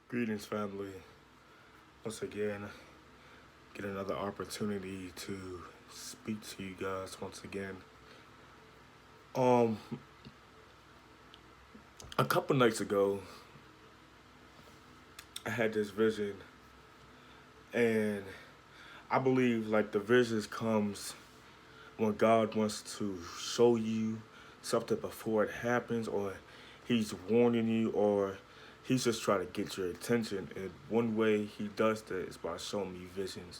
Greetings, family. Once again, get another opportunity to speak to you guys once again. Um, a couple nights ago, I had this vision, and I believe like the visions comes when God wants to show you something before it happens, or He's warning you, or He's just trying to get your attention. And one way He does that is by showing me visions.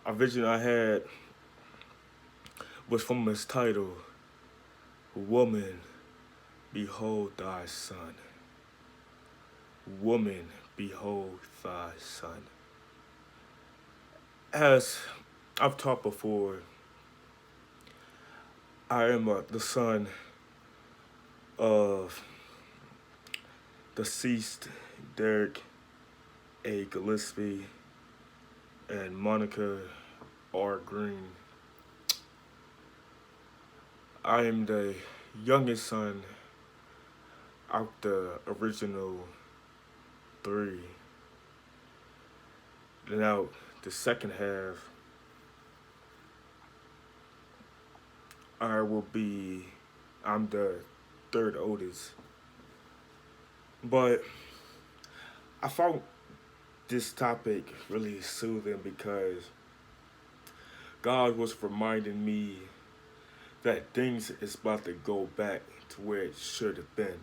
A vision I had was from His title, Woman, Behold Thy Son. Woman, behold thy son. As I've taught before, I am the son of deceased Derek A. Gillespie and Monica R. Green. I am the youngest son out the original three. Now, the second half, I'm the third oldest. But I found this topic really soothing because God was reminding me that things is about to go back to where it should have been.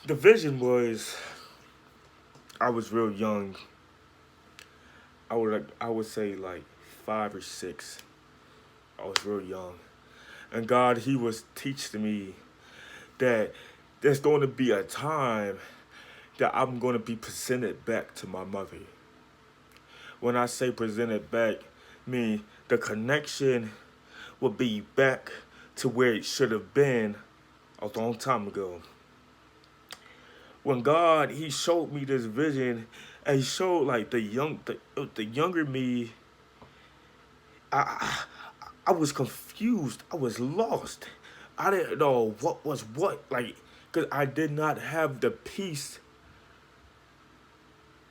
The vision was I was real young. I would say like 5 or 6. I was real young. And God, He was teaching me that there's going to be a time that I'm going to be presented back to my mother. When I say presented back, I mean the connection will be back to where it should have been a long time ago. When God, He showed me this vision, and He showed like the younger me, I, I was confused. I was lost. I didn't know what was what, like, because I did not have the peace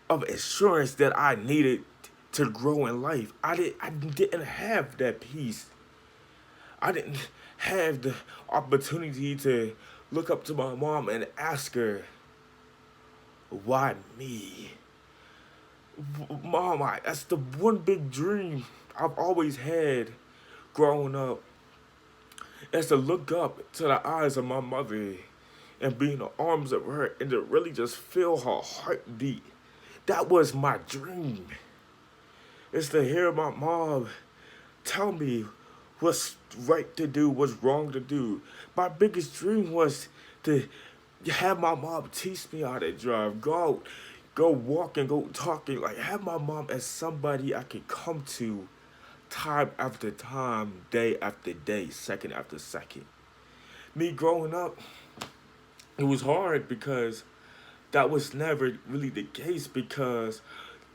of assurance that I needed to grow in life. I didn't have that peace. I didn't have the opportunity to look up to my mom and ask her, why me? Mom, that's the one big dream I've always had growing up, is to look up to the eyes of my mother and be in the arms of her and to really just feel her heartbeat. That was my dream. Is to hear my mom tell me what's right to do, what's wrong to do. My biggest dream was to have my mom teach me how to drive, go walking, go talking, like have my mom as somebody I could come to time after time, day after day, second after second. Me growing up, it was hard because that was never really the case because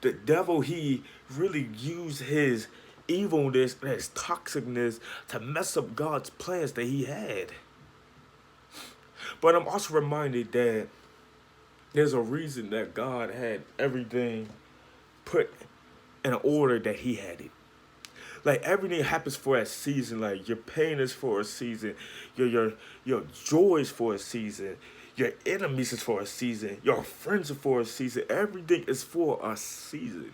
the devil, he really used his evilness and his toxicness to mess up God's plans that He had. But I'm also reminded that there's a reason that God had everything put in order that He had it. Like everything happens for a season. Like your pain is for a season, your joy is for a season, your enemies is for a season, your friends are for a season. Everything is for a season.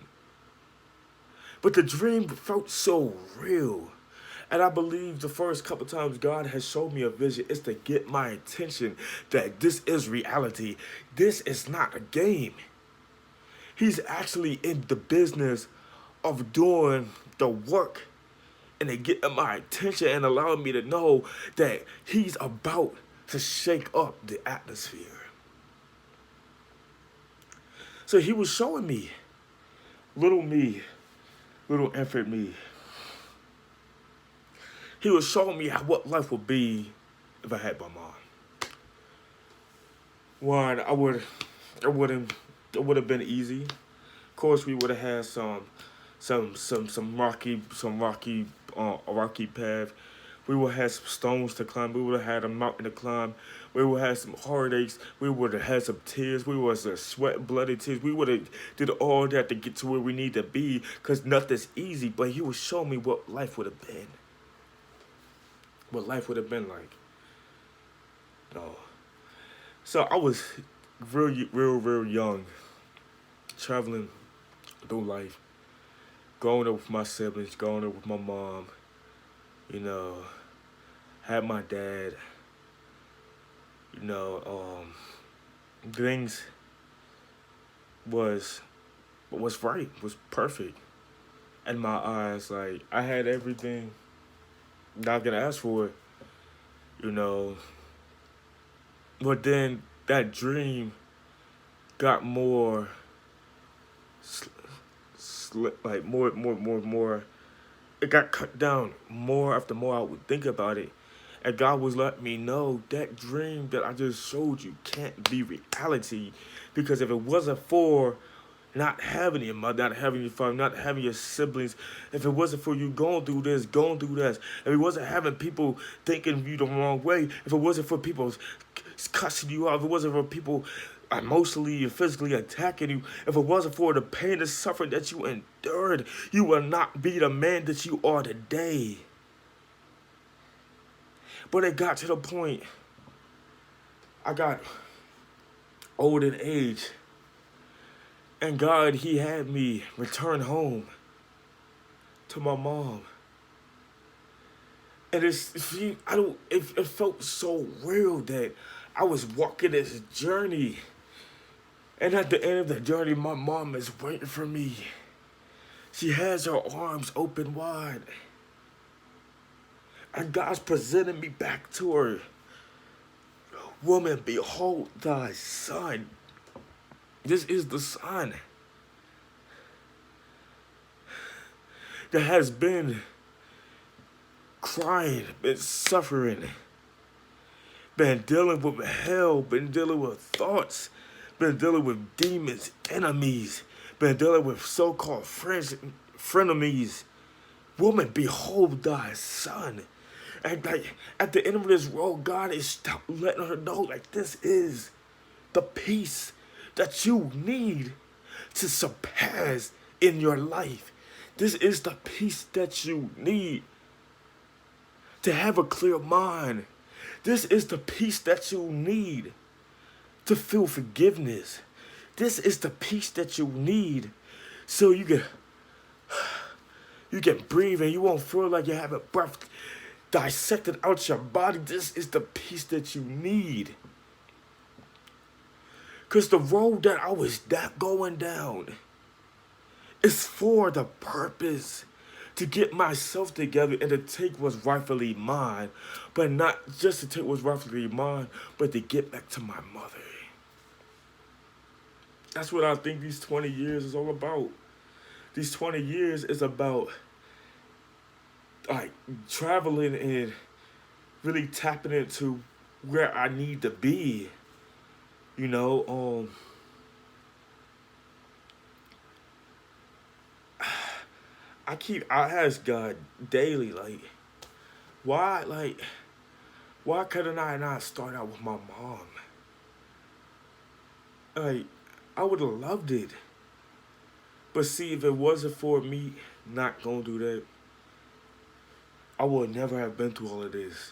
But the dream felt so real. And I believe the first couple times God has shown me a vision is to get my attention that this is reality. This is not a game. He's actually in the business of doing the work and they get my attention and allowing me to know that He's about to shake up the atmosphere. So He was showing me, me, little infant me. He was showing me what life would be if I had my mom. One, it would have been easy. Of course, we would have had some rocky path. We would have some stones to climb. We would have had a mountain to climb. We would have some heartaches. We would have had some tears. We would have sweat, bloody tears. We would have did all that to get to where we need to be. Cause nothing's easy. But he would show me what life would have been. What life would have been like. No. So I was real young, traveling through life, growing up with my siblings, growing up with my mom. You know, had my dad. You know, things was right, was perfect in my eyes. Like I had everything that I could ask for. You know, but then that dream got more, like more. It got cut down more after more. I would think about it, and God was letting me know that dream that I just showed you can't be reality, because if it wasn't for not having your mother, not having your father, not having your siblings, if it wasn't for you going through this, going through that, if it wasn't having people thinking of you the wrong way, if it wasn't for people cussing you out, if it wasn't for people emotionally and physically attacking you, if it wasn't for the pain and suffering that you endured, you will not be the man that you are today. But it got to the point, I got old in age, and God, He had me return home to my mom. And it felt so real that I was walking this journey. And at the end of the journey, my mom is waiting for me. She has her arms open wide. And God's presenting me back to her. Woman, behold thy son. This is the son that has been crying, been suffering, been dealing with hell, been dealing with thoughts, been dealing with demons, enemies, been dealing with so-called friends, frenemies. Woman, behold thy son. And like at the end of this road, God is letting her know, like, this is the peace that you need to surpass in your life. This is the peace that you need to have a clear mind. This is the peace that you need to feel forgiveness. This is the peace that you need so you can breathe and you won't feel like you're having breath dissected out your body. This is the peace that you need. Because the road that I was going down is for the purpose to get myself together and to take what's rightfully mine. But not just to take what's rightfully mine, but to get back to my mother. That's what I think these 20 years is all about. These 20 years is about like traveling and really tapping into where I need to be. You know, I ask God daily, why couldn't I not start out with my mom? Like, I would have loved it. But see, if it wasn't for me not going through that, I would never have been through all of this.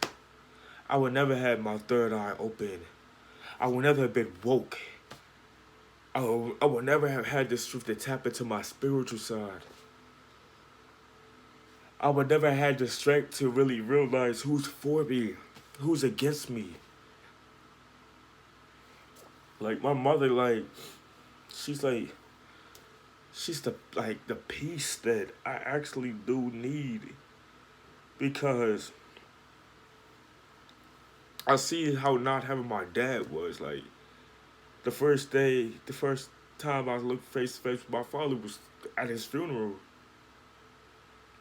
I would never have my third eye open. I would never have been woke. I would never have had the strength to tap into my spiritual side. I would never have had the strength to really realize who's for me, who's against me. Like my mother, she's the the peace that I actually do need, because I see how not having my dad was. Like the first time I looked face to face with my father was at his funeral.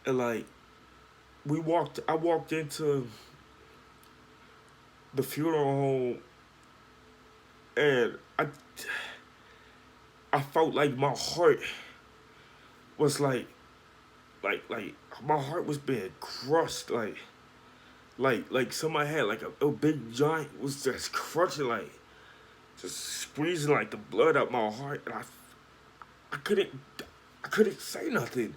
And I walked into the funeral home, and I felt like my heart was like my heart was being crushed. Like like somebody had like a big giant was just crushing, like just squeezing like the blood out my heart, and I couldn't I couldn't say nothing.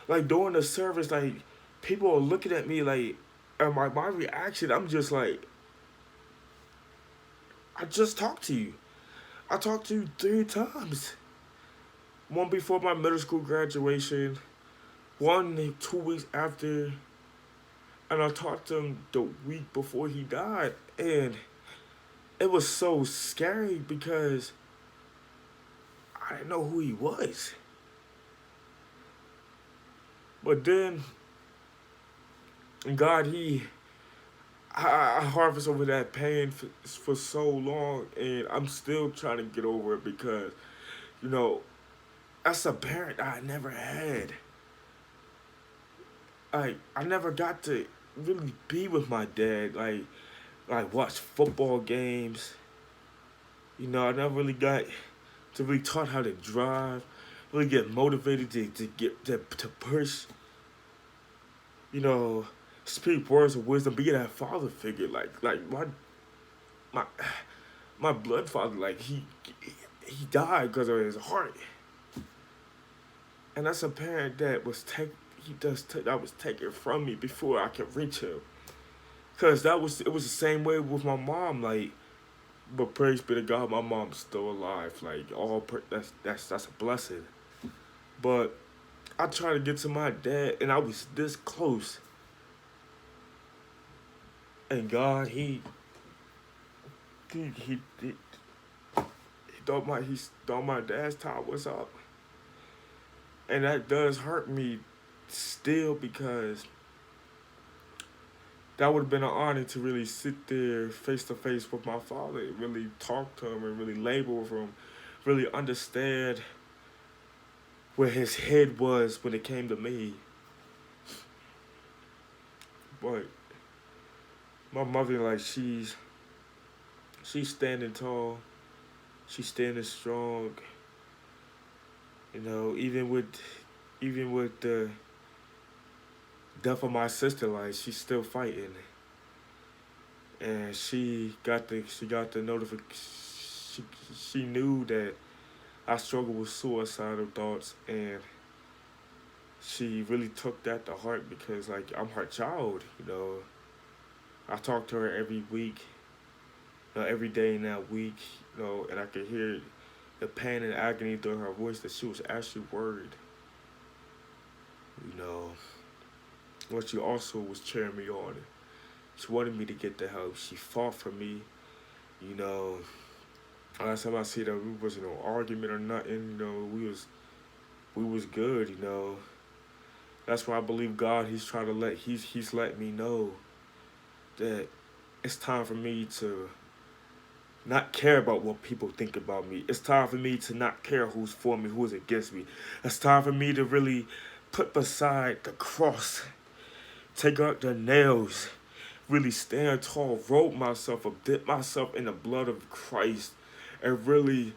Like during the service, like people are looking at me like, and my reaction, I'm just like, I just talked to you. I talked to you 3 times. One before my middle school graduation, one 2 weeks after, and I talked to him the week before he died. And it was so scary because I didn't know who he was. But then God, I harvest over that pain for so long, and I'm still trying to get over it because, you know, as a parent I never had. I never got to really be with my dad, like watch football games. I never really got to really taught how to drive, really get motivated to get to push, you know, speak words of wisdom, be that father figure. Like my my blood father, like he died because of his heart, and that's a parent that that was taken from me before I could reach him. Cause it was the same way with my mom, like, but praise be to God, my mom's still alive. Like that's a blessing. But I tried to get to my dad, and I was this close, and God, he he thought my dad's time was up, and that does hurt me still because that would have been an honor to really sit there face to face with my father, and really talk to him, and really labor with him, really understand where his head was when it came to me. But my mother, like, she's standing tall, she's standing strong. Even with the death of my sister, like, she's still fighting, and she got the notification. She knew that I struggled with suicidal thoughts, and she really took that to heart because, like, I'm her child. I talk to her every week, every day in that week, and I could hear the pain and agony through her voice that she was actually worried. You know, but she also was cheering me on. She wanted me to get the help. She fought for me. You know, last time I see that we wasn't no argument or nothing. We was good. That's why I believe God. He's let me know that it's time for me to not care about what people think about me. It's time for me to not care who's for me, who's against me. It's time for me to really put beside the cross, take out the nails, really stand tall, robe myself up, dip myself in the blood of Christ, and really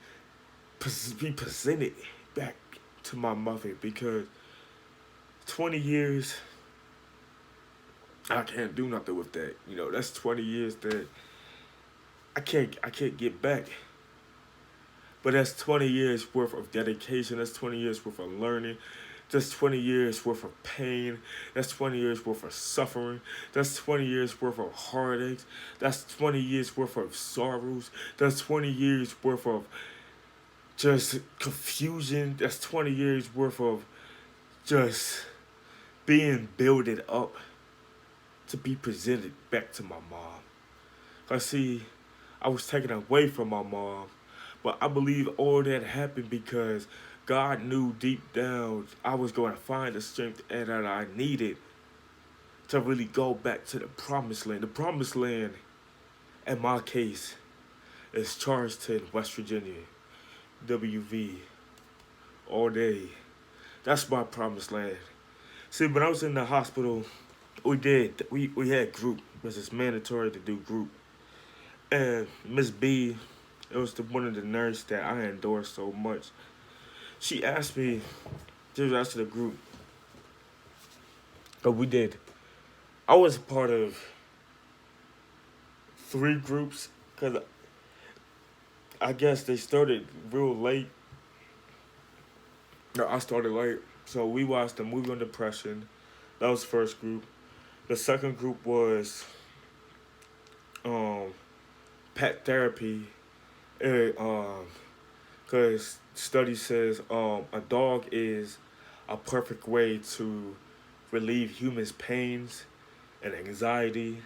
be presented back to my mother because 20 years, I can't do nothing with that. That's 20 years that I can't get back. But that's 20 years worth of dedication. That's 20 years worth of learning. That's 20 years worth of pain. That's 20 years worth of suffering. That's 20 years worth of heartaches. That's 20 years worth of sorrows. That's 20 years worth of just confusion. That's 20 years worth of just being builded up to be presented back to my mom. Cause see, I was taken away from my mom, but I believe all that happened because God knew deep down I was going to find the strength that I needed to really go back to the promised land. The promised land, in my case, is Charleston, West Virginia, WV, all day. That's my promised land. See, when I was in the hospital, we had group. It was just mandatory to do group. And Miss B, it was one of the nurse that I endorsed so much. She asked me, she was asked to the group, but we did. I was part of. three groups because I guess they started real late. No, I started late. So we watched the movie on depression. That was the first group. The second group was um, pet therapy. Because study says a dog is a perfect way to relieve humans' pains and anxiety.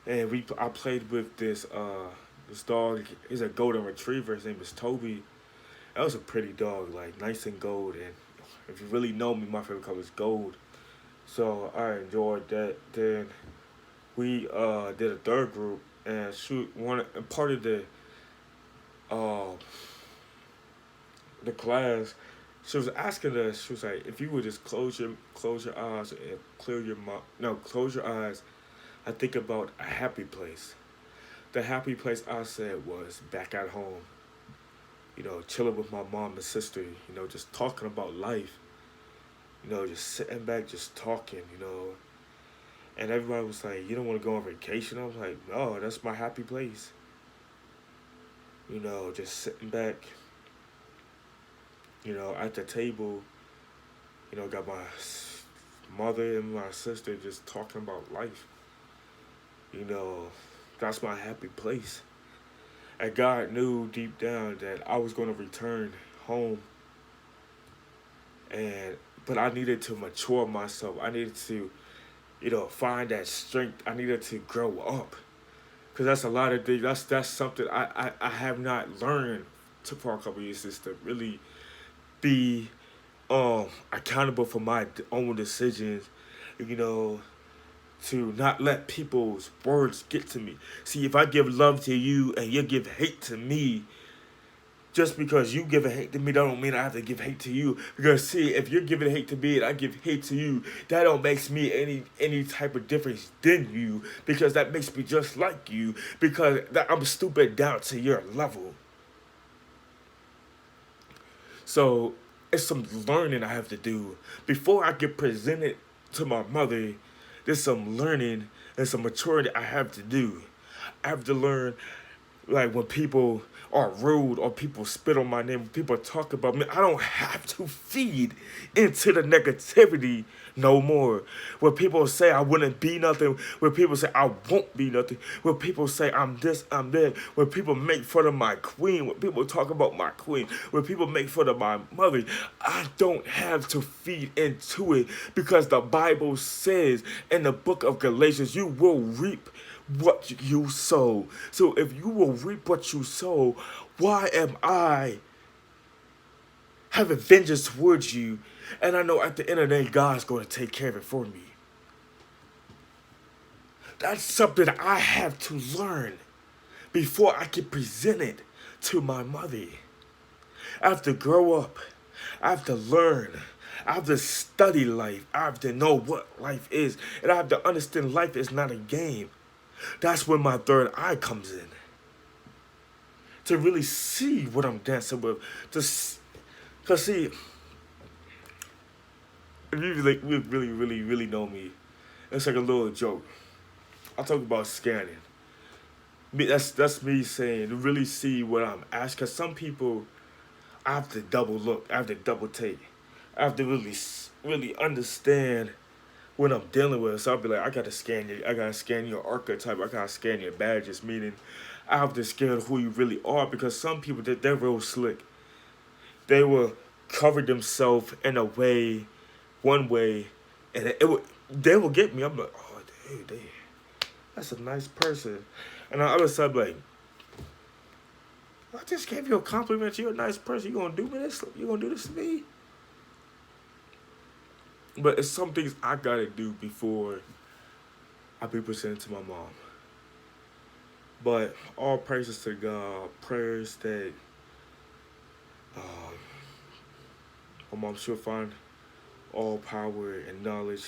And I played with this dog. He's a golden retriever. His name is Toby. That was a pretty dog, like nice and gold. And if you really know me, my favorite color is gold. So I enjoyed that. Then we did a third group, and shoot, one and part of uh, the class, she was asking us. She was like, if you would just close your eyes and clear your mind. No, close your eyes. I think about a happy place. The happy place I said was back at home. You know, chilling with my mom and sister. You know, just talking about life. You know, just sitting back, just talking. You know, and everybody was like, "You don't want to go on vacation?" I was like, "No, that's my happy place." You know, just sitting back. You know, at the table. You know, got my mother and my sister just talking about life. You know, that's my happy place. And God knew deep down that I was going to return home, and but I needed to mature myself. I needed to, you know, find that strength. I needed to grow up, because that's a lot of things. That's something I have not learned for a couple of years, is to really be accountable for my own decisions. You know, to not let people's words get to me. See, if I give love to you and you give hate to me, just because you give a hate to me, that don't mean I have to give hate to you. Because see, if you're giving hate to me and I give hate to you, that don't makes me any type of difference than you. Because that makes me just like you. Because I'm stupid down to your level. So it's some learning I have to do before I get presented to my mother. There's some learning and some maturity I have to do. I have to learn, like, when people are rude or people spit on my name, when people talk about me, I don't have to feed into the negativity no more. When people say I wouldn't be nothing, when people say I won't be nothing, when people say I'm this, I'm that, when people make fun of my queen, when people talk about my queen, when people make fun of my mother, I don't have to feed into it, because the Bible says in the book of Galatians, you will reap what you sow. So if you will reap what you sow, why am I having vengeance towards you? And I know at the end of the day, God's going to take care of it for me. That's something I have to learn before I can present it to my mother. I have to grow up. I have to learn. I have to study life. I have to know what life is. And I have to understand life is not a game. That's when my third eye comes in. To really see what I'm dancing with. Because see, if you really know me, it's like a little joke. I talk about scanning. That's me saying to really see what I'm asking. Because some people, I have to double look. I have to double take. I have to really understand what I'm dealing with. So I'll be like, I gotta scan you. I gotta scan your archetype. I gotta scan your badges. Meaning, I have to scan who you really are. Because some people, they're real slick. They will cover themselves in a way, one way, and they will get me. I'm like, oh, dude, that's a nice person. And on the other side, like, I just gave you a compliment. You're a nice person. You gonna do me this? You gonna do this to me? But it's some things I gotta do before I be presented to my mom. But all praises to God. Prayers that um, my mom should find all power and knowledge,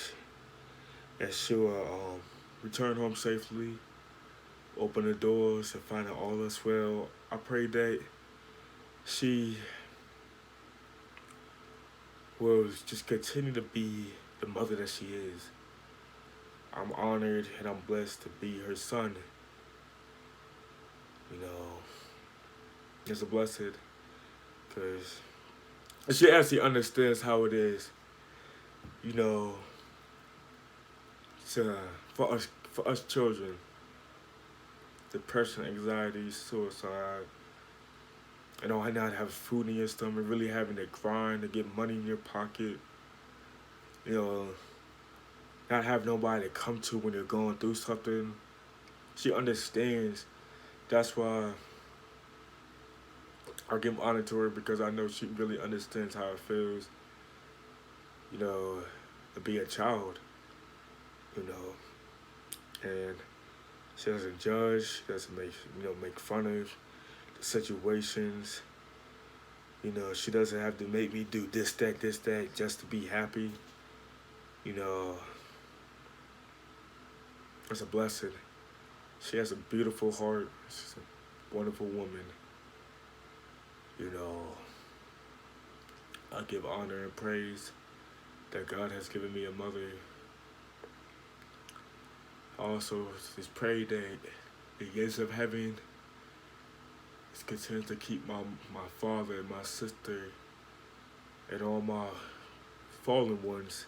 and she'll return home safely, open the doors, and find out all is well. I pray that she will just continue to be the mother that she is. I'm honored and I'm blessed to be her son. You know, it's a blessing because she actually understands how it is. You know, to, for us children, depression, anxiety, suicide, and all not have food in your stomach, really having to grind to get money in your pocket. You know, not have nobody to come to when you're going through something. She understands. That's why I give honor to her because I know she really understands how it feels, you know, to be a child, you know, and she doesn't judge, she doesn't make fun of the situations. You know, she doesn't have to make me do this, that, just to be happy. You know, it's a blessing. She has a beautiful heart. She's a wonderful woman. You know, I give honor and praise that God has given me a mother. I also just pray that the gates of heaven is continue to keep my father and my sister and all my fallen ones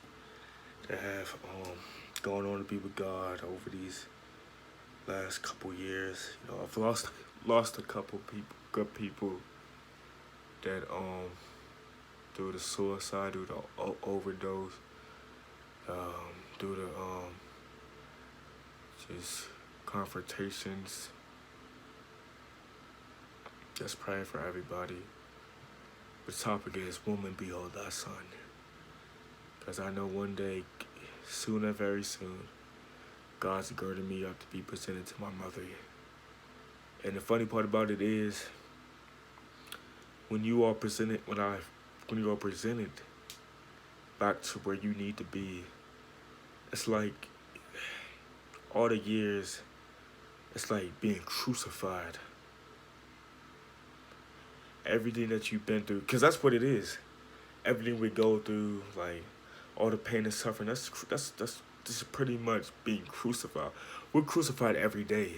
that have gone on to be with God over these last couple years. You know, I've lost a couple people, good people that due to suicide, due to overdose, due to just confrontations. Just praying for everybody. The topic is "Woman, Behold Thy Son," because I know one day, soon or very soon, God's girding me up to be presented to my mother. And the funny part about it is, when you are presented back to where you need to be, it's like all the years, it's like being crucified. Everything that you've been through, because that's what it is. Everything we go through, like all the pain and suffering, that's this is pretty much being crucified. We're crucified every day.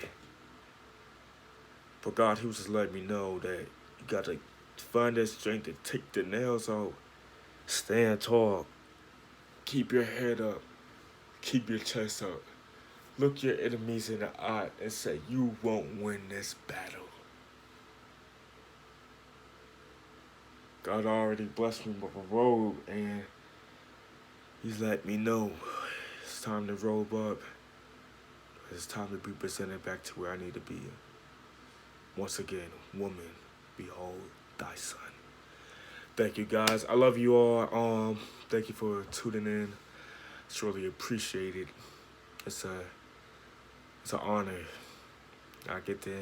But God, He was just letting me know that you got to find that strength to take the nails out, stand tall, keep your head up, keep your chest up, look your enemies in the eye and say, you won't win this battle. God already blessed me with a robe, and He's let me know it's time to robe up. It's time to be presented back to where I need to be. Once again, woman, behold thy son. Thank you, guys. I love you all. Thank you for tuning in. It's really appreciated. It's an honor. I get to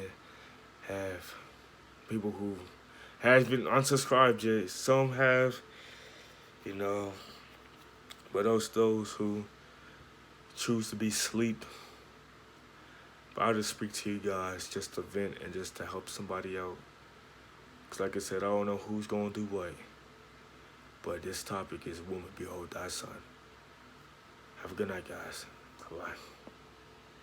have people who has been unsubscribed yet. Some have, you know, but those who choose to be asleep. But I'll just speak to you guys just to vent and just to help somebody out. Because like I said, I don't know who's going to do what. But this topic is Woman, Behold Thy Son. Have a good night, guys. Bye-bye.